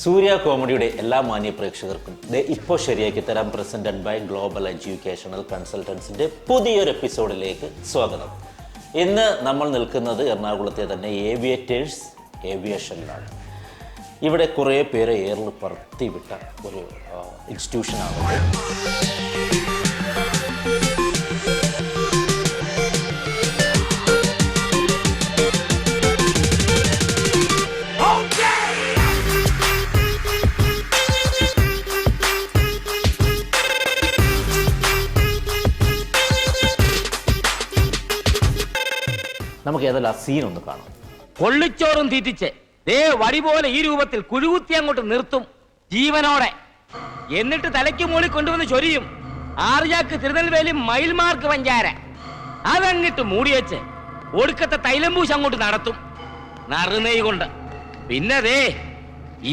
സൂര്യ കോമഡിയുടെ എല്ലാ മാന്യ പ്രേക്ഷകർക്കും ഇപ്പോൾ ശരിയാക്കി തരാൻ പ്രസന്റഡ് ബൈ ഗ്ലോബൽ എഡ്യൂക്കേഷണൽ കൺസൾട്ടൻസിന്റെ പുതിയൊരു എപ്പിസോഡിലേക്ക് സ്വാഗതം. ഇന്ന് നമ്മൾ നിൽക്കുന്നത് എറണാകുളത്തെ തന്നെ ഏവിയേറ്റേഴ്സ് ഏവിയേഷനിലാണ്. ഇവിടെ കുറേ പേരെ എയറിൽ പറത്തിവിട്ട ഒരു ഇൻസ്റ്റിറ്റ്യൂഷനാണ്. നമുക്ക് ഏതെല്ലാം ആ സീൻ ഒന്ന് കാണാം. കൊള്ളിച്ചോറും തീറ്റിച്ച് വടി പോലെ ഈ രൂപത്തിൽ കുഴുകുത്തി അങ്ങോട്ട് നിർത്തും ജീവനോടെ. എന്നിട്ട് തലയ്ക്ക് മൂളി കൊണ്ടുവന്ന് ചൊരിയും. ആർജാക്ക് തിരുനെൽവേലി മയിൽമാർക്ക് പഞ്ചാര അതങ്ങിട്ട് മൂടിവെച്ച് ഒടുക്കത്തെ തൈലംപൂശ് അങ്ങോട്ട് നടത്തും നറുനെയ് കൊണ്ട്. പിന്നെ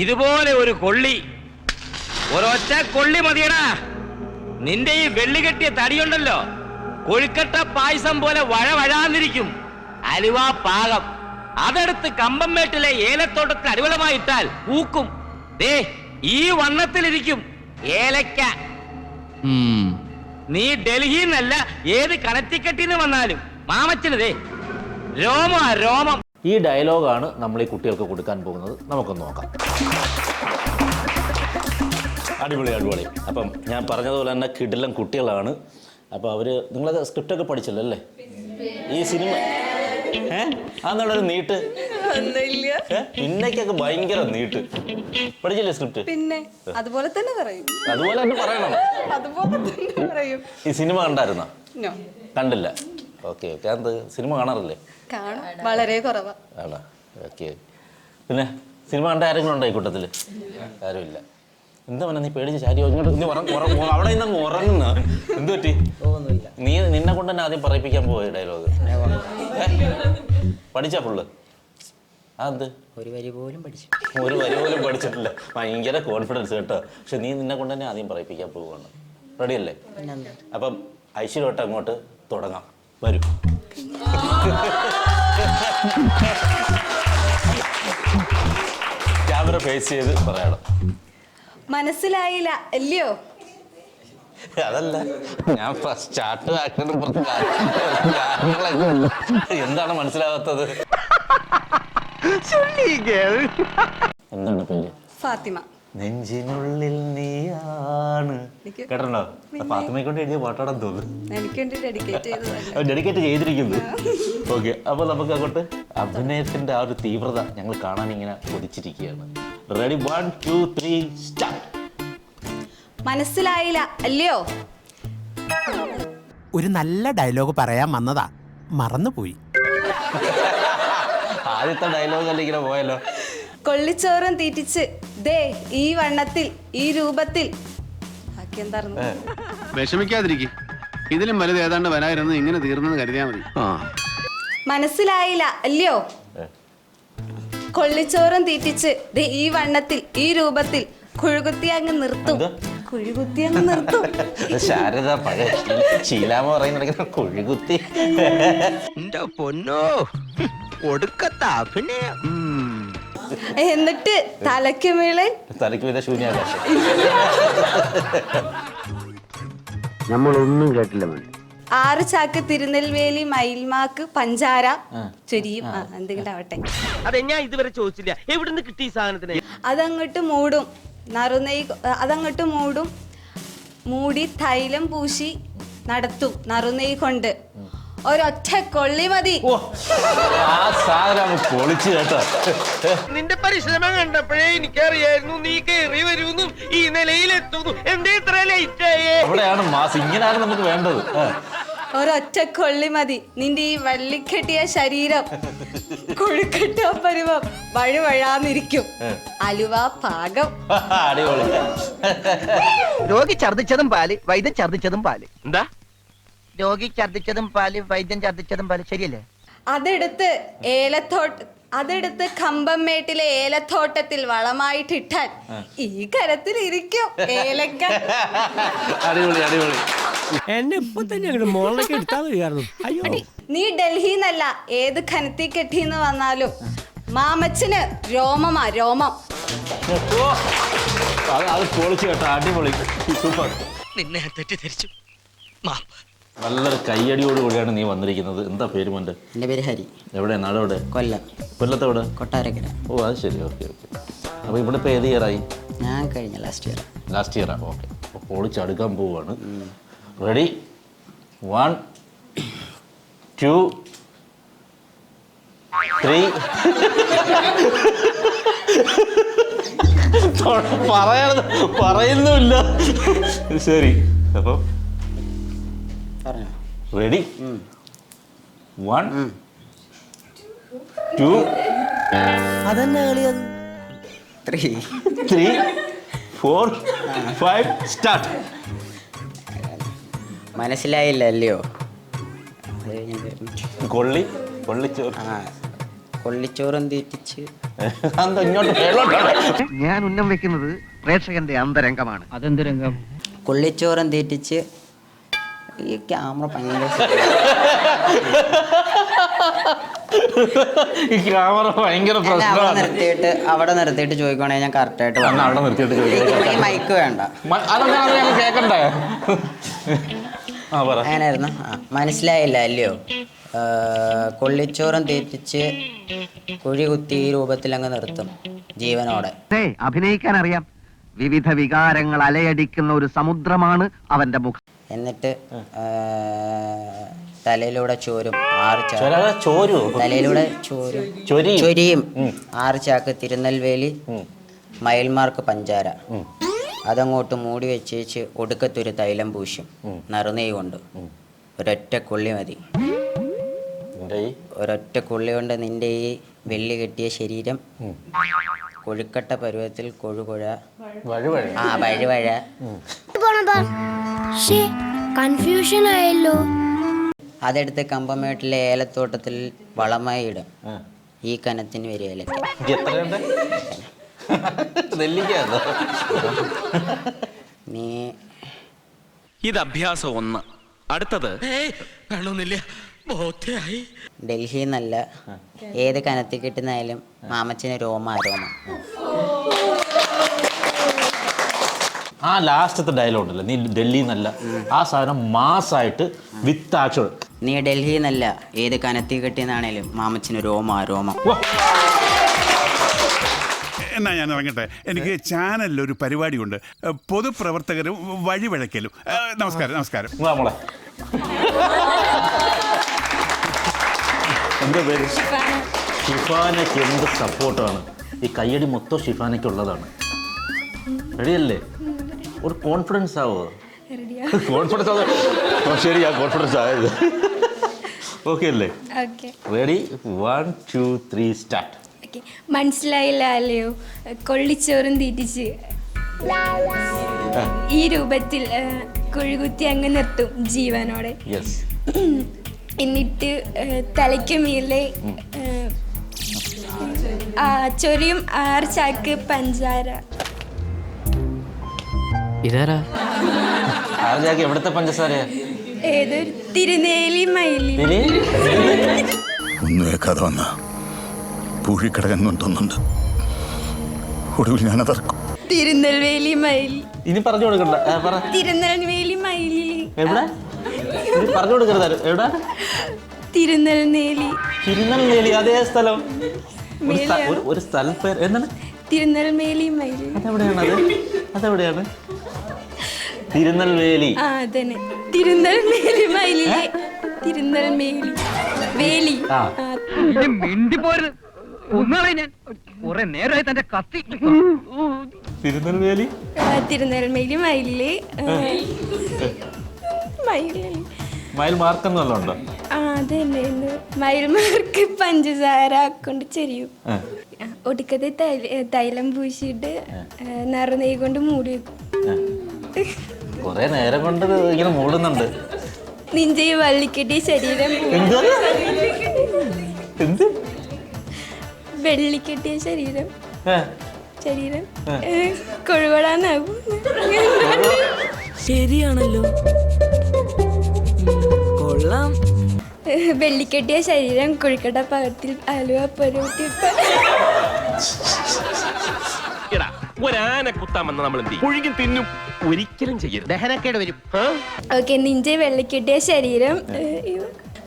ഇതുപോലെ ഒരു കൊള്ളി, ഒരൊറ്റ കൊള്ളി മതിയടാ. നിന്റെ ഈ വെള്ളികെട്ടിയ തടിയുണ്ടല്ലോ, കൊഴുക്കട്ട പായസം പോലെ വഴവഴാന്നിരിക്കും. അലുവ പാകം അതെടുത്ത് കമ്പംമേട്ടിലെ ഏലത്തോട്ടത്തിൽ അടിവളമായിട്ടാൽ പൂക്കും. ഈ വണ്ണത്തിലിരിക്കും ഏലക്ക. നീ ഡൽഹിന്നല്ല ഏത് കണറ്റിക്കെട്ടിന്ന് വന്നാലും മാമച്ചന് രോമം. ഈ ഡയലോഗാണ് നമ്മൾ ഈ കുട്ടികൾക്ക് കൊടുക്കാൻ പോകുന്നത്. നമുക്കൊന്ന് നോക്കാം. അടിപൊളി. അപ്പം ഞാൻ പറഞ്ഞതുപോലെ തന്നെ കിടിലം കുട്ടികളാണ്. അപ്പോൾ അവർ നിങ്ങളത് സ്ക്രിപ്റ്റൊക്കെ പഠിച്ചല്ലോ അല്ലേ? ഈ സിനിമ അന്നുള്ളൊരു നീട്ട് പിന്നേക്കൊക്കെ ഭയങ്കര നീട്ട് പഠിച്ചില്ലേ സ്ക്രിപ്റ്റ്? പിന്നെ അതുപോലെ തന്നെ പറയും. അതുപോലെ തന്നെ പറയണം. അതുപോലെ തന്നെ പറയും. ഈ സിനിമ കണ്ടായിരുന്നോ? കണ്ടില്ല. ഓക്കെ. അത് സിനിമ കാണാറില്ലേ? കാണും, വളരെ കുറവാ. ആണോ? ഓക്കെ. പിന്നെ സിനിമ കണ്ട ആരെങ്കിലും ഉണ്ടോ ഈ കൂട്ടത്തില്? ആരുമില്ല. എന്താ പറഞ്ഞ നീ പേടിച്ച് ചാരി അവിടെ നിന്ന് ഉറങ്ങുന്ന എന്ത് പറ്റി? നിന്നെ കൊണ്ട് തന്നെ ആദ്യം പറയിപ്പിക്കാൻ പോയ ഡയലോഗ് പഠിച്ചാ ഫുള്ള്? അതെന്ത്? ഒരു വരി പോലും പഠിച്ചിട്ടില്ല. ഭയങ്കര കോൺഫിഡൻസ് കേട്ടോ. പക്ഷെ നീ നിന്നെ കൊണ്ട് തന്നെ ആദ്യം പറയിപ്പിക്കാൻ പോവുകയാണ്. റെഡിയല്ലേ? അപ്പം ഐശ്വര്യോട്ട് അങ്ങോട്ട് തുടങ്ങാം. വരൂ. ക്യാമറ ഫേസ് ചെയ്ത് പറയണം. മനസ്സിലായില്ല അല്ലയോ? അതല്ല, ഞാൻ സ്റ്റാർട്ട് എന്താണ് മനസ്സിലാകാത്തത്? എന്താണ് പേര്? ഫാത്തിമ. നെഞ്ചിനുള്ളിൽ നീയാണ്. കേട്ടോ? ഫാത്തിമയെ കൊണ്ട് എഴുതിയ പാട്ടാണെന്ന് തോന്നുന്നു. എനിക്ക് ഡെഡിക്കേറ്റ് ചെയ്തിരിക്കുന്നു. ഓക്കെ. അപ്പൊ നമുക്ക് അങ്ങോട്ട് അഭിനയത്തിന്റെ ആ ഒരു തീവ്രത ഞങ്ങൾ കാണാൻ ഇങ്ങനെ കൊതിച്ചിരിക്കുകയാണ്. റെഡി? 1 2 3 സ്റ്റാർട്ട്. മനസ്സിലായില്ല അല്ലയോ? ഒരു നല്ല ഡയലോഗ് പറയാൻ വന്നതാ, മറന്നുപോയി. ആദ്യത്തെ ഡയലോഗ് അല്ല ഇങ്ങനെ പോയല്ലോ. കൊള്ളിച്ചോറും തീറ്റിച്ച് ഈ വണ്ണത്തിൽ ഈ രൂപത്തിൽ. ബാക്കി എന്തായിരുന്നു? വിഷമിക്കാതിരിക്കും. ഇതിലും വലുത് ഏതാണ്ട് വരായിരുന്നു. ഇങ്ങനെ തീർന്നെന്ന് കരുതിയാ മതി. മനസ്സിലായില്ല അല്ലയോ? കൊള്ളിച്ചോറും തീറ്റിച്ച് ഈ വണ്ണത്തിൽ ഈ രൂപത്തിൽ കുഴുകുത്തി അങ്ങ് നിർത്തും. ശാരദ പഴയ ശീലാമ പറയുന്ന കുഴുകുത്തി. പൊന്നോ, ഒടുക്കത്തെ അഭിനയം. എന്നിട്ട് തലയ്ക്ക് മീളെ ശൂന്യാകാശം. നമ്മളൊന്നും കേട്ടില്ല. 6 ചാക്ക് തിരുനെൽവേലി മയിൽമാക്ക് പഞ്ചാര ചൊരിയും. എന്തെങ്കിലും ആവട്ടെ. അതെ, ഞാൻ ഇതുവരെ ചോദിച്ചില്ല എവിടുന്ന് കിട്ടി സാധനത്തിന്. അതങ്ങോട്ട് മൂടും അതങ്ങോട്ട് മൂടി തൈലം പൂശി നടത്തും നറുനെയ് കൊണ്ട്. ഒരൊറ്റ കൊള്ളി മതി. നിന്റെ പരിശ്രമം കണ്ടപ്പോഴേ എനിക്കറിയായിരുന്നു നീ കയറി വരുന്നു, ഈ നിലയിലെത്തുന്നു. എന്തേ ഇത്ര ലേറ്റ് ആയേ? ഇങ്ങനെയാണ് നമുക്ക് വേണ്ടത്. ഒരൊറ്റ കൊള്ളി മതി. നിന്റെ ഈ വള്ളിക്കെട്ടിയ ശരീരം കൊഴുക്കട്ട പരുവം വഴുവഴാന്നിരിക്കും. അലുവ പാകം. രോഗി ഛർദിച്ചതും പാല്, വൈദ്യൻ ഛർദിച്ചതും പാല്. എന്താ? രോഗി ഛർദിച്ചതും പാല്, വൈദ്യൻ ഛർദിച്ചതും പാല്. ശരിയല്ലേ? അതെടുത്ത് കമ്പംമേട്ടിലെ ഏലത്തോട്ടത്തിൽ വളമായിട്ടിട്ടാൽ ഈ കരത്തിൽ ഇരിക്കും ഏലക്ക. എന്നെ ഇപ്പൊ തന്നെ മോളിലേക്ക് എടുത്താൽ മതിയായിരുന്നു. അയ്യോ, നീ ഡൽഹിന്നല്ല ഏത് ഖനത്തി കെട്ടിന്ന് വന്നാലും മാമച്ചന് രോമമാ രോമം. ഓ, അത് പൊളിച്ചു കേട്ടോ, അടിപൊളി, സൂപ്പർ. നിന്നെ തെറ്റിദ്ധരിച്ചു. നല്ലൊരു കയ്യടിയോടുകൂടിയാണ് നീ വന്നിരിക്കുന്നത്. എന്താ പേര് മോൻ്റെ? എൻ്റെ പേര് ഹരി. എവിടെ, നാട് എവിടെ? കൊല്ലം. കൊല്ലത്ത് എവിടെ? കൊട്ടാരക്കര. ഓ, അത് ശരി. ഓക്കെ. അപ്പോൾ ഇവിടെ ഇപ്പോൾ ഏത് ഇയറായി? ഞാൻ കഴിഞ്ഞ ലാസ്റ്റ് ഇയർ. ലാസ്റ്റ് ഇയറാ. ഓക്കെ. അപ്പോൾ പൊളിച്ചടുക്കാൻ പോവുകയാണ്. റെഡി? 1 2 3. പറയുന്നുമില്ല. ശരി, അപ്പം പറഞ്ഞോ. റെഡി? 1 2 അതെന്നെ കളിയത്. 3 4 5 സ്റ്റാർട്ട്. മനസ്സിലായില്ല അല്ലയോ? അത് കഴിഞ്ഞിട്ട് കൊള്ളിച്ചോറ്. കൊള്ളിച്ചോറും തീറ്റിച്ച്. എന്താ ഇങ്ങോട്ട് മേലോട്ടാണ്? ഞാൻ ഉന്നം വെക്കുന്നത് പ്രേക്ഷകന്റെ അന്തരംഗമാണ്. അതെന്ത് രംഗം? കൊള്ളിച്ചോറും തീറ്റിച്ച്. ഈ ക്യാമറ ഭയങ്കര ഈ ക്യാമറ ഭയങ്കര പ്രശ്നമാണ്. അവിടെ നിർത്തിയിട്ട് ചോദിക്കുകയാണെങ്കിൽ ഞാൻ കറക്റ്റായിട്ട് അവിടെ നിർത്തിയിട്ട് ചോദിക്കാം. മൈക്ക് വേണ്ട. അതൊക്കെ ഞങ്ങൾ കേൾക്കണ്ടേ? അങ്ങനായിരുന്നു. മനസ്സിലായില്ല അല്ലയോ? കൊള്ളിച്ചോറും തീറ്റിച്ച് കുഴി കുത്തി ഈ രൂപത്തിൽ അങ്ങ് നിർത്തും ജീവനോടെ. അഭിനയിക്കാൻ അറിയാം. വിവിധ വികാരങ്ങൾ അലയടിക്കുന്ന ഒരു സമുദ്രമാണ് അവന്റെ മുഖം. എന്നിട്ട് തലയിലൂടെ ചോരും. തലയിലൂടെ ചൊരിയും. 6 ചാക്ക് തിരുനെൽവേലി മയിൽമാർക്ക് പഞ്ചാര. അതങ്ങോട്ട് മൂടി വെച്ചേച്ച് ഒടുക്കത്തൊരു തൈലം പൂശും നറുനെയ് കൊണ്ട്. ഒരൊറ്റ കൊള്ളി മതി. ഒരൊറ്റ കൊള്ളി കൊണ്ട് നിന്റെ ഈ വെള്ളി കെട്ടിയ ശരീരം കൊഴുക്കട്ട പരുവത്തിൽ കൊഴുകൊഴ വഴുവഴ. കൺഫ്യൂഷൻ ആയല്ലോ. അതെടുത്ത് കമ്പമേട്ടിലെ ഏലത്തോട്ടത്തിൽ വളമായി ഇടും. ഈ കനത്തിന് വരികയിലേക്ക്. നീ ഇത് അഭ്യാസം 1. അടുത്തത് വേണമെന്നില്ല. ഡൽഹിയിൽ നിന്നല്ല, ഏത് കനത്തിൽ കിട്ടുന്നായാലും മാമച്ചന് രോമം. ആ ലാസ്റ്റത്തെ ഡയലോഗ് ഉണ്ടല്ലോ, നീ ഡൽഹിയിൽ നിന്നല്ല, ആ സാധനം മാസായിട്ട് വിത്ത് ആക്ഷൻ. നീ ഡൽഹിയിൽ നിന്നല്ല, ഏത് കനത്തിൽ കിട്ടിയെന്നാണേലും മാമച്ചന് രോമം. എന്നാ ഞാൻ ഇറങ്ങട്ടെ. എനിക്ക് ചാനലിൽ ഒരു പരിപാടിയുണ്ട്. പൊതുപ്രവർത്തകരും വഴിവഴക്കലും. നമസ്കാരം. നമ്മളെ എന്താ പേര്? ഷിഫാനയ്ക്ക് എന്ത് സപ്പോർട്ടാണ്. ഈ കയ്യടി മൊത്തം ഷിഫാനയ്ക്കുള്ളതാണ്. റെഡിയല്ലേ? ഒരു കോൺഫിഡൻസ് ആവോ? കോൺഫിഡൻസ് ആവോ? ശരിയാ, കോൺഫിഡൻസ് ആയത്. ഓക്കെ അല്ലേ? റെഡി? 1 2 3 സ്റ്റാർട്ട്. മനസ്സിലായില്ല അല്ലയോ? കൊള്ളിച്ചോറും തീറ്റിച്ച് ഈ രൂപത്തിൽ കുഴുകുത്തി അങ്ങ് നിർത്തും ജീവനോടെ. എന്നിട്ട് തലയ്ക്ക് മീലെ ചൊരിയും 6 ചാക്ക് പഞ്ചാര. ഇതാരാ? എവിടത്തെ പഞ്ചസാരയാ? ഏതൊരു തിരുനെല്ലി മയിലി. ഒന്നും കേൾക്കാതെ വന്ന പൂഴിക്കിടകെന്നും തോന്നുന്നുണ്ട്. ഒടുവിൽ ഞാനതർക്കും. തിരുനെൽവേലി മയിലി. ഇനി പറഞ്ഞു കൊടുക്കണ്ട. തിരുനെൽവേലി മയിലി. എവിടെ പറഞ്ഞു കൊടുക്കരുത്? എവിടെ? തിരുനെൽവേലി. അതേ സ്ഥലം. ഒരു സ്ഥലം പേര് എന്താണ്? തിരുനെൽവേലി മയിലി. അതെവിടെയാണ്? തിരുനെൽവേലി. അതന്നെ, തിരുനെൽവേലി മയിലിലെ തിരുനെൽവേലി വേലി. മിണ്ടി പോരുത്. ഞാൻ കുറെ നേരമായി തന്റെ കത്തി. തിരുനെൽവേലി മയിലിലെ മയിൽ മാർക്കെന്നല്ലോ ഉണ്ടോ? അതന്നെ, മയിൽമാർക്ക് പഞ്ചസാര കൊണ്ട് ചെരിയും. ഒടുക്കത്തെ തൈലം പൂശിയിട്ട് നറുനെയ്യ് കൊണ്ട് മൂടി വെക്കും. കൊറേ നേരം കൊണ്ട് ഇങ്ങനെ മൂടുന്നുണ്ട്. നിന്റെ ഈ വള്ളിക്കെട്ടിയ ശരീരം വെള്ളിക്കെട്ടിയ ശരീരം കൊഴുകൊടാന്നാകും. ശരിയാണല്ലോ, കൊള്ളാം. വെള്ളിക്കെട്ടിയ ശരീരം കൊഴുക്കട്ട പാകത്തിൽ അലുവ പരുവത്തിൽ ഒരാന കുത്താമെന്ന് നമ്മൾ എന്ത് പുഴുകി തിന്നും ഒരിക്കലും ചെയ്യരുത് ദഹനക്കേട് വരും. ഓക്കെ. നിന്റെ വെള്ളിക്കെട്ടിയ ശരീരം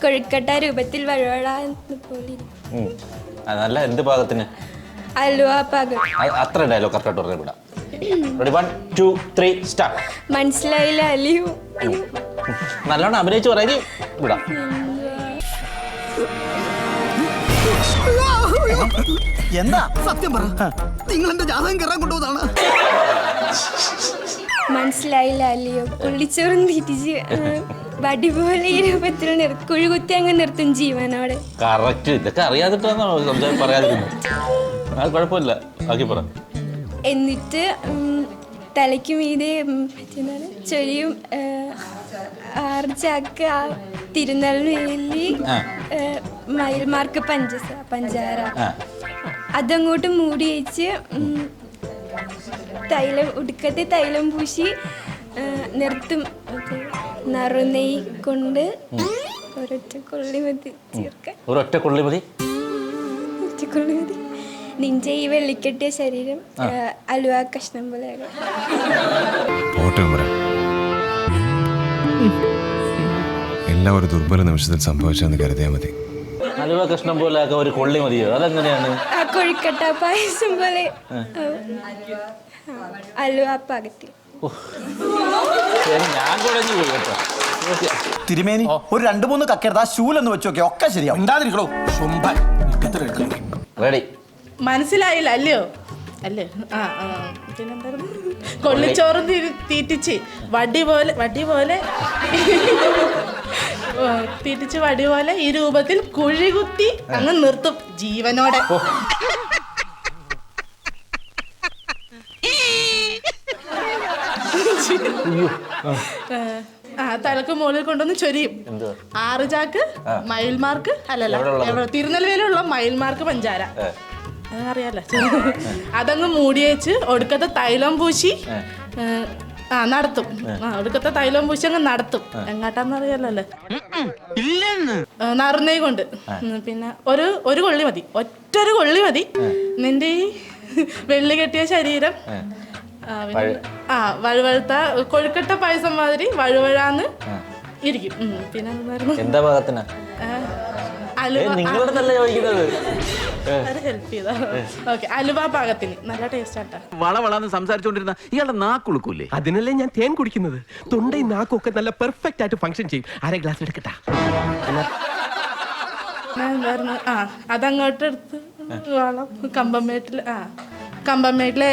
കൊഴുക്കട്ട രൂപത്തിൽ പോലെ നല്ല എന്ത് പാകത്തിന്? അലുവ പാകം. അത്ര ഡയലോഗ് കറക്റ്റായിട്ട് പറഞ്ഞു വിടാം. Ready 1 2 3 start. മനസ്സിലായില്ല അലിയു. നല്ലോണം അഭിനയിച്ച് പറയാൻ വിടാം. എന്താ സത്യം പറ, നിങ്ങൾ എന്റെ ജാതകം കയറാൻ കൊണ്ടുപോകുന്നതാണ്. മനസ്സിലായില്ല അലിയോ. പുള്ളിച്ചോറും തീറ്റിച്ച് വടി പോലെ ഈ രൂപത്തിൽ കുഴുകുത്തി അങ്ങ് നിർത്തും ജീവനോടെ. കറക്റ്റ്. ഇതൊക്കെ അറിയാതിട്ടാണ് പറയാതിരുന്നത്. അത് കുഴപ്പമില്ല, ആക്കി പറ. എന്നിട്ട് തലയ്ക്ക് മീതെ ചൊരിയും 6 ചാക്ക് തിരുനെൽവേലി മയിൽമാർക്ക് പഞ്ചാര അതങ്ങോട്ട് മൂടി വെച്ച് ഉടുക്കത്തെ തൈലം പൂശി നിർത്തും. നറുനെയ് കൊണ്ട് ഒരൊറ്റ കൊള്ളി മതി ചേർക്കാൻ. ഒരൊറ്റ കൊള്ളി മതി. നിന്റെ ഈ വെള്ളിക്കെട്ടിയ ശരീരം അലുവ കഷ്ണം പോലെ എല്ലാം ഒരു ദുർബല നിമിഷത്തിൽ സംഭവിച്ചെന്ന് കരുതിയാൽ മതി. അലുവ കഷ്ണം പോലെ ഒരു കൊള്ളി മതിയോ? അതെങ്ങനെയാണ്? ആ കൊഴുക്കട്ട പായസം പോലെ അലുവ പാകത്തിൽ. ഞാൻ കുഴഞ്ഞു പോയി കേട്ടോ. തിരുമേനി ഒരു 2-3 കക്കെടുത്ത് ആ ശൂലൊന്ന് വെച്ച് നോക്കിയാ ഒക്കെ ശരിയാവും. ഉണ്ടാതിരിക്കണോ റെഡി. മനസ്സിലായില്ല അല്ലയോ? അല്ലേ? പിന്നെന്തായിരുന്നു? കൊള്ളിച്ചോറും തീറ്റിച്ച് വടി പോലെ തീറ്റിച്ച് വടി പോലെ ഈ രൂപത്തിൽ കുഴികുത്തി അങ്ങ് നിർത്തും ജീവനോടെ. തലക്ക് മുകളിൽ കൊണ്ടൊന്ന് ചൊരിയും. 6 ചാക്ക് മയിൽമാർക്ക് അല്ലല്ല തിരുനെൽവേലിയുള്ള മയിൽമാർക്ക് പഞ്ചാര അറിയാലോ. അതങ്ങ് മൂടി വെച്ച് ഒടുക്കത്തെ തൈലം പൂശി നടത്തും. ഒടുക്കത്തെ തൈലം പൂശി അങ്ങ് നടത്തും. എങ്ങാട്ടാന്ന് അറിയാലോ. നറുനെയ് കൊണ്ട്. പിന്നെ ഒരു കൊള്ളി മതി, ഒറ്റൊരു കൊള്ളി മതി. നിന്റെ ഈ വെള്ളി കെട്ടിയ ശരീരം വഴുവഴുത്ത കൊഴുക്കട്ട പായസം മാതിരി വഴുവഴാന്ന് ഇരിക്കും. പിന്നെ എന്താ പാകത്തിന്? ഹെൽപ്പ് ചെയ്താ. ഓക്കെ. അലുവ പാകത്തിന് നല്ല ടേസ്റ്റ് ആട്ടാ. വളവളാന്ന് സംസാരിച്ചോണ്ടിരുന്ന ഇയാളുടെ നാക്കുളുക്കൂല്ലേ? അതിനല്ലേ ഞാൻ തേൻ കുടിക്കുന്നത്. തൊണ്ടയും നാക്കൊക്കെ നല്ല പെർഫെക്റ്റ് ആയിട്ട് ഫംഗ്ഷൻ ചെയ്യും. 1/2 ഗ്ലാസ് എടുക്കട്ടാ. അതങ്ങോട്ട് എടുത്ത് വളം കമ്പമേട്ടിലെ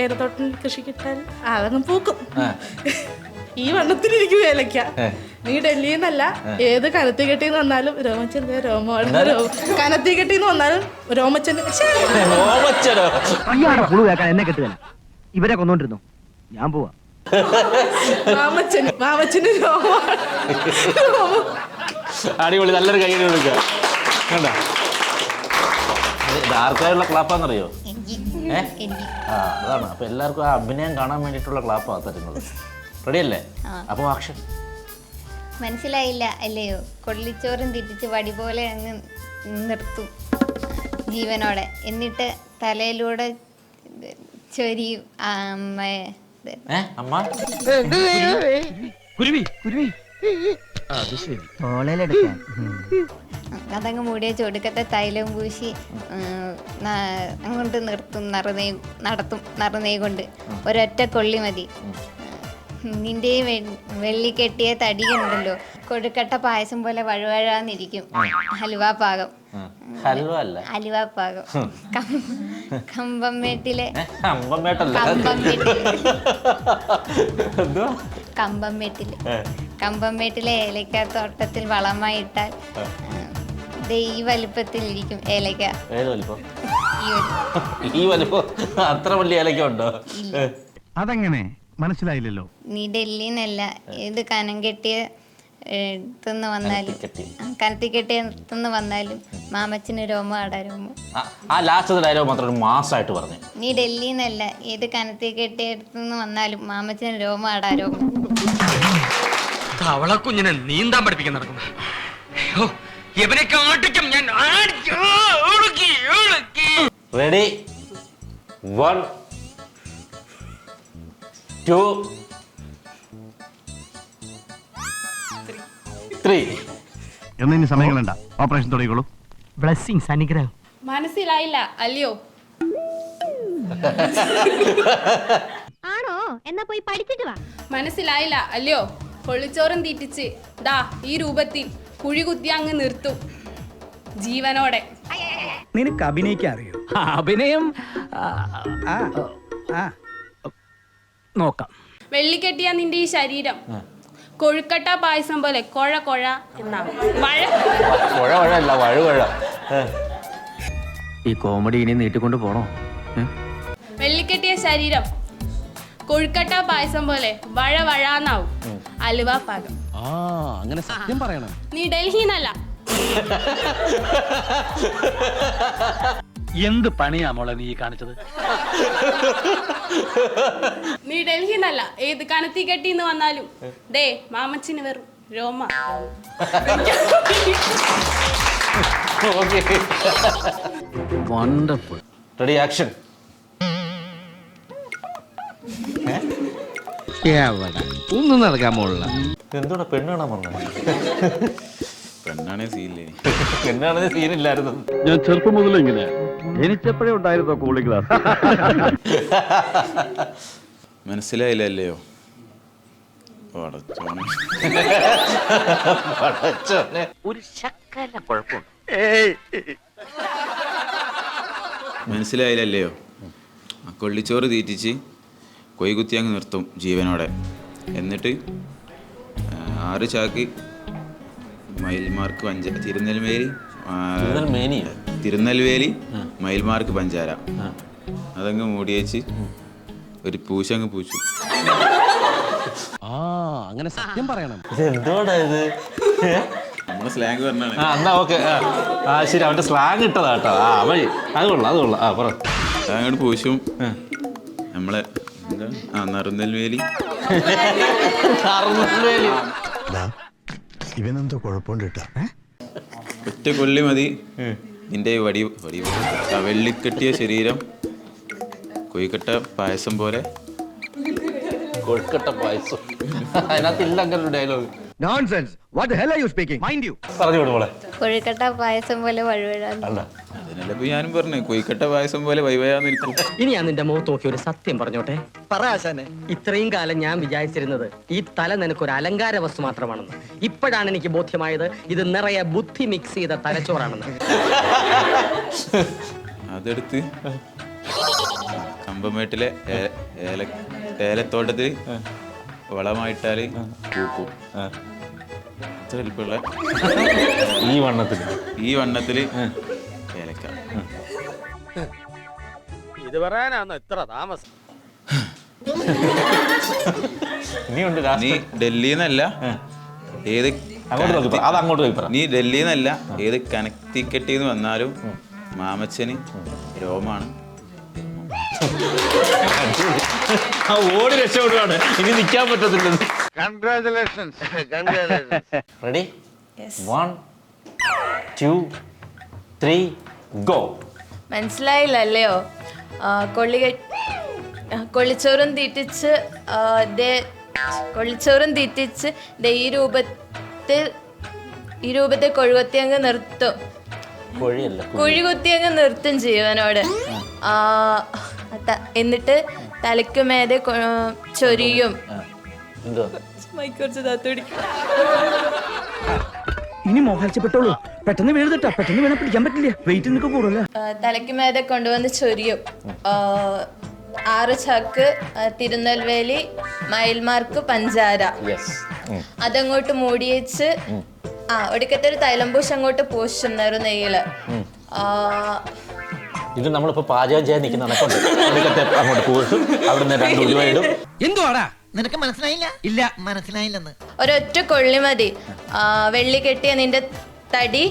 ഏലത്തോട്ടം കൃഷിക്കിട്ടാൽ അതങ്ങ് പൂക്കും. ഈ വണ്ണത്തിലിരിക്കും ഏലക്ക. നീ ഡൽഹിയിൽ നിന്നല്ല ഏത് കനത്തി കെട്ടിന്ന് വന്നാലും രോമച്ചന്റെ രോമമാണ്. കനത്തി കെട്ടിന്ന് വന്നാലും രോമച്ചന്റെ എന്നെ കെട്ടുക. ഇവരെ കൊന്നോണ്ടിരുന്നു. ഞാൻ പോവാ. മാമച്ചന് രോമമാണ്. അടിപൊളി. നല്ലൊരു കൈ കൊടുക്കുക. ആർക്കായുള്ള ക്ലാപ്പാന്നറിയോ? അതാണ്. അപ്പൊ എല്ലാവർക്കും ആ അഭിനയം കാണാൻ വേണ്ടിയിട്ടുള്ള ക്ലാപ്പാണ് തരുന്നത്. റെഡിയല്ലേ? അപ്പൊ ആക്ഷൻ. മനസ്സിലായില്ല അല്ലയോ? കൊള്ളിച്ചോറും തിരിച്ച് വടി പോലെ അങ്ങ് നിർത്തും ജീവനോടെ. എന്നിട്ട് തലയിലൂടെ ചൊരിയും. അമ്മ അതങ്ങ് മൂടിയ ചൊടുക്കത്തെ തൈലം പൂശി അങ്ങോട്ട് നിർത്തും. നറുനെയ് കൊണ്ട് ഒരൊറ്റ കൊള്ളി മതി. നിന്റെ വെള്ളി കെട്ടിയ തടിയുണ്ടല്ലോ കൊഴുക്കട്ട പായസം പോലെ വഴുവഴാന്നിരിക്കും. ഹലുവ പാകം. അലുവ പാകം. കമ്പംമേട്ടിലെ ഏലക്കാത്തോട്ടത്തിൽ വളമായിട്ടാൽ ഈ വലുപ്പത്തിലിരിക്കും ഏലക്ക. ഈ വലുപ്പം അത്ര വലിയ ഏലക്ക ഉണ്ടോ? അതെങ്ങനെ മനസ്സിലായില്ലല്ലോ. നീ ഡൽഹിന്നല്ല ഏത് കനം കെട്ടിയ എടുത്തുനിന്ന് വന്നാലും കനത്തി കെട്ടിയ എടുത്തുനിന്ന് വന്നാലും മാമച്ചന് രോമം ആടാരോമോ. ആ ലാസ്റ്റ് ഡയലോഗ് മാത്രം മാസമായിട്ട് പറഞ്ഞു. നീ ഡൽഹിന്നല്ല ഏത് കനത്തി കെട്ടിയ എടുത്തുനിന്ന് വന്നാലും മാമച്ചന് രോമം ആടാരോമോ. അവളെ കുഞ്ഞിനെ നീന്താൻ പഠിപ്പിക്കാൻ നടക്കുന്നു. ഇവനൊക്കെ ഓടിക്കും ഞാൻ. റെഡി 1 2 3. എന്നാ ഇനി സമയങ്ങളുണ്ട, ഓപ്പറേഷൻ തുടങ്ങിക്കോളൂ. ബ്ലെസ്സിങ്സ്, അനുഗ്രഹം. മനസ്സിലായില്ല അല്ലയോ? ആണോ? എന്നാ പോയി പഠിച്ചിട്ട് വാ. മനസ്സിലായില്ല അല്ലയോ? കൊള്ളിച്ചോറും തീറ്റിച്ച് ദാ ഈ രൂപത്തിൽ കുഴി കുത്തി അങ്ങ് നിർത്തും ജീവനോടെ. നിനക്ക് അഭിനയിക്കാൻ അറിയോ? അഭിനയം നോക്കാം. വെള്ളിക്കെട്ടിയ നിന്റെ ഈ ശരീരം കൊഴുക്കട്ട പായസം പോലെ കൊഴ കൊഴ എന്നാവും. ഈ കോമഡി ഇനി നീട്ടിക്കൊണ്ട് പോണോ? വെള്ളിക്കെട്ടിയ ശരീരം കൊഴുക്കട്ട പായസം പോലെ വഴ വഴാന്നാവും. അലുവ പാകം. അങ്ങനെ സത്യം പറയണം. നീ ഡൽഹിന്നല്ല. എന്ത് പണിയാ മോളെ നീ കാണിച്ചത്? നീ ഡൽഹിന്നല്ല, ഏത് കനത്തി കെട്ടിന്ന് വന്നാലും ദേ മാമച്ചിന് വെറും രോമ. വണ്ടർഫുൾ. Ready action. ഒന്നും നടക്കാൻ പോലുള്ള എന്തുകൊണ്ടാ പെണ്ണ് കാണാൻ വന്നത്? പെണ്ണാണേ സീനില്ലേ? പെണ്ണാണെന്ന് സീനില്ലായിരുന്നു. ഞാൻ ചെറുപ്പം മുതൽ ഇങ്ങനെ ജനിച്ചപ്പോഴേ ഉണ്ടായിരുന്നോ കൂളിംഗ് ഗ്ലാസ്? മനസ്സിലായില്ലല്ലയോ? ഒരു ശക്കല കുഴപ്പമുണ്ട്. മനസ്സിലായില്ലല്ലയോ? കൊള്ളിച്ചോറ് തീറ്റിച്ച് കൊയ്കുത്തി അങ്ങ് നിർത്തും ജീവനോടെ. എന്നിട്ട് 6 ചാക്ക് മയിൽമാർക്ക് തിരുനെൽവേലി മയിൽമാർക്ക് പഞ്ചാര അതങ്ങ് മൂടി വെച്ച് ഒരു പൂശങ്ങ് പൂച്ചു. അങ്ങനെ സത്യം പറയണം. എന്തോടാ ഇത്? നമ്മളെ സ്ലാങ് പറഞ്ഞാണ്. എന്നാ ഓക്കെ. ശരി, അവന്റെ സ്ലാങ് ഇട്ടതാ കേട്ടോ. വഴി അത് കൊള്ളാം. പറ. അങ്ങോട്ട് പൂശും. നമ്മളെ നറുനെൽവേലി. ഇവനെന്തോ കുഴപ്പമുണ്ട്. ഒറ്റ കൊള്ളി മതി നിന്റെ വെള്ളിക്കെട്ടിയ ശരീരം കൊയ്ക്കട്ട പായസം പോലെ. കൊഴുക്കട്ട പായസം അതിനകത്തില്ല അങ്ങനെ ഒരു dialogue. Nonsense. What the hell are you speaking? Mind you. പറഞ്ഞു വിടുമോളെ. കൊഴുക്കട്ട പായസം പോലെ വഴുവഴാന്ന്. അതിനല്ല ഇപ്പൊ ഞാനും പറഞ്ഞു കൊയ്ക്കട്ട പായസം പോലെ വൈവയാ നിൽക്കും. ഇനി ഞാൻ നിന്റെ മുഖത്ത് നോക്കി ഒരു സത്യം പറഞ്ഞോട്ടെ. പറയാശാനെ, ഇത്രയും കാലം ഞാൻ വിചാരിച്ചിരുന്നത് ഈ തല നിനക്കൊരു അലങ്കാര വസ്തു മാത്രമാണെന്ന്. ഇപ്പോഴാണ് എനിക്ക് ബോധ്യമായത് ഇത് നിറയെ ബുദ്ധി മിക്സ് ചെയ്ത തലച്ചോറാണെന്ന്. അതെടുത്ത് കമ്പമേട്ടിലെ ഏലത്തോട്ടത്തിൽ വളമായിട്ടാല് പൂക്കും. ഈ വണ്ണത്തില് ഏലക്ക. ഇത് പറയാനാണ് എത്ര താമസം? നീ ഡൽഹിന്നല്ല ഏത് നീ ഡൽഹിന്നല്ല ഏത് കനക്തിക്കട്ടിന്ന് വന്നാലും മാമച്ചന് രോമാണ്. ഓടി രക്ഷപ്പെടുവാണ്. ഇനി നിൽക്കാൻ പറ്റത്തില്ല. Congratulations. Ready 1 2 3 go. മനസ്സിലായില്ലല്ലയോ? കൊള്ളിച്ചോറും തീറ്റിച്ച് ഈ രൂപത്തിൽ കൊഴുകുത്തി അങ്ങ് നിർത്തും. കുഴി കുത്തി അങ്ങ് നിർത്തും ജീവനോട്. എന്നിട്ട് തലയ്ക്കുമേതെ ചൊരിയും. ഇനി മോഹാൽച്ചപ്പെട്ടോളൂ. പെട്ടെന്ന് വീഴുതട്ടാ. പെട്ടെന്ന് വീണ പിടിക്കാൻ പറ്റില്ല. വെയിറ്റ് നിനക്ക് കൂടുതല. തലയ്ക്കുമേതെ കൊണ്ടുവന്ന് ചൊരിയും. 6 ചാക്ക് തിരുനെൽവേലി മയിൽമാർക്ക് പഞ്ചാര അതങ്ങോട്ട് മൂടി വെച്ച് ഒടുക്കത്തെ ഒരു തൈലംപൂശ് അങ്ങോട്ട് പൂശുന്നൊരു നെയ്യില്. ഇത് നമ്മളിപ്പോ പാചകം ചെയ്യാൻ നിൽക്കുന്ന അങ്ങോട്ട് പൂശും. അവിടുന്ന് 2 ഉലുവ ഇടും. എന്തുവാടാ നിനക്ക് മനസ്സിലായില്ല? ഇല്ല, മനസ്സിലായില്ലെന്ന്. ഒരൊറ്റ കൊള്ളി മതി. വെള്ളി കെട്ടിയ നിന്റെ തടി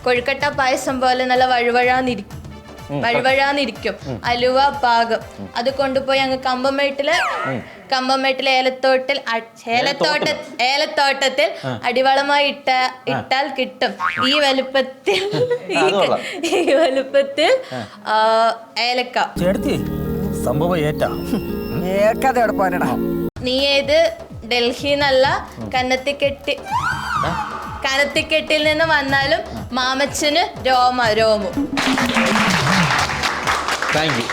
കൊഴുക്കട്ട പായസം പോലെ നല്ല വഴുവഴാന്നിരിക്കും. അലുവ പാകം. അത് കൊണ്ടുപോയി അങ്ങ് കമ്പമേട്ടില് കമ്പംമേട്ടിൽ ഏലത്തോട്ടത്തിൽ അടിവളമായി ഇട്ടാൽ കിട്ടും ഈ വലുപ്പത്തിൽ ഏലക്ക. സംഭവം ഏറ്റാ നീ ഏത് ഡൽഹിന്നല്ല കനത്തിക്കെട്ടിൽ നിന്ന് വന്നാലും മാമച്ചന് രോമു. Thank you.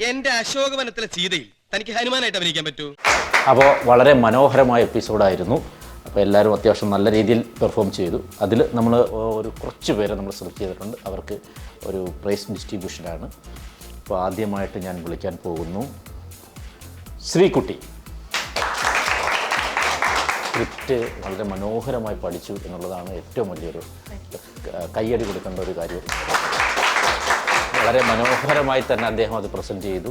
എന്റെ അശോകവനത്തിലെ സീതയിൽ തനിക്ക് ഹനുമാനായിട്ട് അഭിനയിക്കാൻ പറ്റൂ? അപ്പോൾ വളരെ മനോഹരമായ എപ്പിസോഡായിരുന്നു. അപ്പോൾ എല്ലാവരും അത്യാവശ്യം നല്ല രീതിയിൽ പെർഫോം ചെയ്തു. അതിൽ നമ്മൾ ഒരു കുറച്ച് പേരെ നമ്മൾ സെലക്ട് ചെയ്തിട്ടുണ്ട്. അവർക്ക് ഒരു പ്രൈസ് ഡിസ്ട്രിബ്യൂഷനാണ്. അപ്പോൾ ആദ്യമായിട്ട് ഞാൻ വിളിക്കാൻ പോകുന്നു ശ്രീകുട്ടി. സ്ക്രിപ്റ്റ് വളരെ മനോഹരമായി പഠിച്ചു എന്നുള്ളതാണ് ഏറ്റവും വലിയൊരു കയ്യടി കൊടുക്കേണ്ട ഒരു കാര്യം. വളരെ മനോഹരമായി തന്നെ അദ്ദേഹം അത് പ്രസൻറ്റ് ചെയ്തു.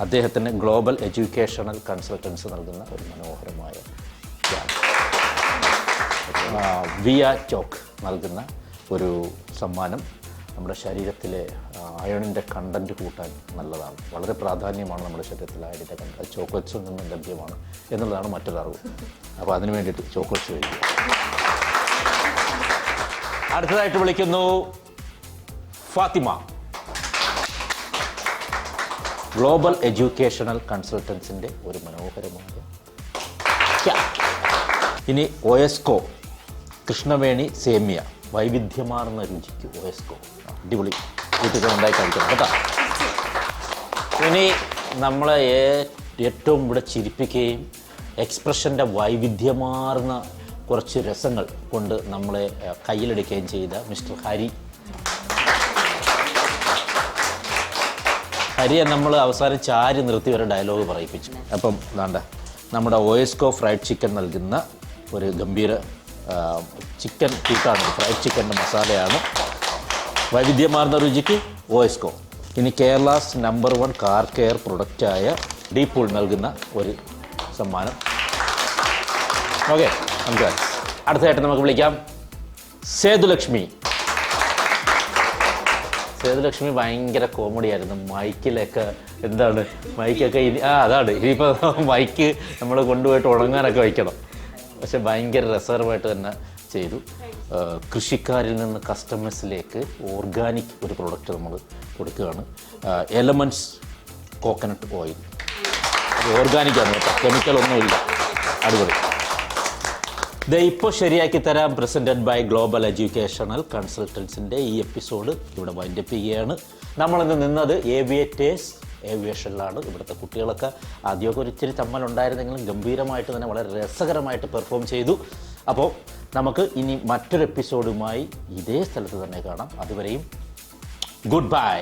അദ്ദേഹത്തിന് ഗ്ലോബൽ എഡ്യൂക്കേഷണൽ കൺസൾട്ടൻസ് നൽകുന്ന ഒരു മനോഹരമായ വിയ ചോക്ക് നൽകുന്ന ഒരു സമ്മാനം നമ്മുടെ ശരീരത്തിലെ അയണിൻ്റെ കണ്ടൻറ്റ് കൂട്ടാൻ നല്ലതാണ്. വളരെ പ്രാധാന്യമാണ് നമ്മുടെ ശരീരത്തിലെ അയണിൻ്റെ കണ്ടന്റ്. അത് ചോക്ലേറ്റ്സിൽ നിന്നും ലഭ്യമാണ് എന്നുള്ളതാണ് മറ്റൊരു അറിവ്. അപ്പോൾ അതിന് വേണ്ടിയിട്ട് ചോക്ലേറ്റ്സ് കഴിക്കുക. അടുത്തതായിട്ട് വിളിക്കുന്നു ഫാത്തിമ. ഗ്ലോബൽ എഡ്യൂക്കേഷണൽ കൺസൾട്ടൻസിൻ്റെ ഒരു മനോഹരമായ. ഇനി ഒയസ്കോ കൃഷ്ണവേണി സേമിയ. വൈവിധ്യമാർന്ന രുചിക്ക് ഒയസ്കോ. അടിപൊളി വീട്ടിൽ ഉണ്ടായി കഴിക്കണം കേട്ടോ. ഇനി നമ്മളെ ഏറ്റവും ഇവിടെ ചിരിപ്പിക്കുകയും എക്സ്പ്രഷൻ്റെ വൈവിധ്യമാർന്ന കുറച്ച് രസങ്ങൾ കൊണ്ട് നമ്മളെ കയ്യിലെടുക്കുകയും ചെയ്ത മിസ്റ്റർ ഹരിയെ നമ്മൾ അവസാനം ചാരി നിർത്തി ഒരു ഡയലോഗ് പറയിപ്പിച്ചു. അപ്പം വേണ്ട നമ്മുടെ ഒയസ്കോ ഫ്രൈഡ് ചിക്കൻ നൽകുന്ന ഒരു ഗംഭീര ചിക്കൻ കൂട്ടാണ്. ഫ്രൈഡ് ചിക്കൻ്റെ മസാലയാണ്. വൈവിധ്യമാർന്ന രുചിക്ക് ഒയസ്കോ. ഇനി കേരളാസ് നമ്പർ 1 കാർ കെയർ പ്രൊഡക്റ്റായ ഡീപൂൾ നൽകുന്ന ഒരു സമ്മാനം. ഓക്കെ, നമുക്ക് അടുത്തതായിട്ട് നമുക്ക് വിളിക്കാം സേതുലക്ഷ്മി. സേതുലക്ഷ്മി ഭയങ്കര കോമഡിയായിരുന്നു. മൈക്കിലൊക്കെ എന്താണ് മൈക്കൊക്കെ അതാണ് ഇനിയിപ്പോൾ മൈക്ക് നമ്മൾ കൊണ്ടുപോയിട്ട് ഉണങ്ങാനൊക്കെ വയ്ക്കണം. പക്ഷെ ഭയങ്കര രസകരമായിട്ട് തന്നെ ചെയ്തു. കൃഷിക്കാരിൽ നിന്ന് കസ്റ്റമേഴ്സിലേക്ക് ഓർഗാനിക് ഒരു പ്രോഡക്റ്റ് നമ്മൾ കൊടുക്കുകയാണ്. Elements coconut oil. അത് ഓർഗാനിക്കാണ് കേട്ടോ, കെമിക്കലൊന്നുമില്ല. അടിപൊളി. ഇത് ഇപ്പോൾ ശരിയാക്കി തരാം പ്രസൻറ്റഡ് ബൈ ഗ്ലോബൽ എഡ്യൂക്കേഷണൽ കൺസൾട്ടൻസിൻ്റെ ഈ എപ്പിസോഡ് ഇവിടെ വൈൻഡപ്പ് ചെയ്യുകയാണ്. നമ്മളിന്ന് നിന്നത് ഏവിയേഷനിലാണ്. ഇവിടുത്തെ കുട്ടികളൊക്കെ ആദ്യമൊക്കെ ഒരു ഇച്ചിരി തമ്മലുണ്ടായിരുന്നെങ്കിലും ഗംഭീരമായിട്ട് തന്നെ വളരെ രസകരമായിട്ട് പെർഫോം ചെയ്തു. അപ്പോൾ നമുക്ക് ഇനി മറ്റൊരു എപ്പിസോഡുമായി ഇതേ സ്ഥലത്ത് തന്നെ കാണാം. അതുവരെയും ഗുഡ് ബൈ.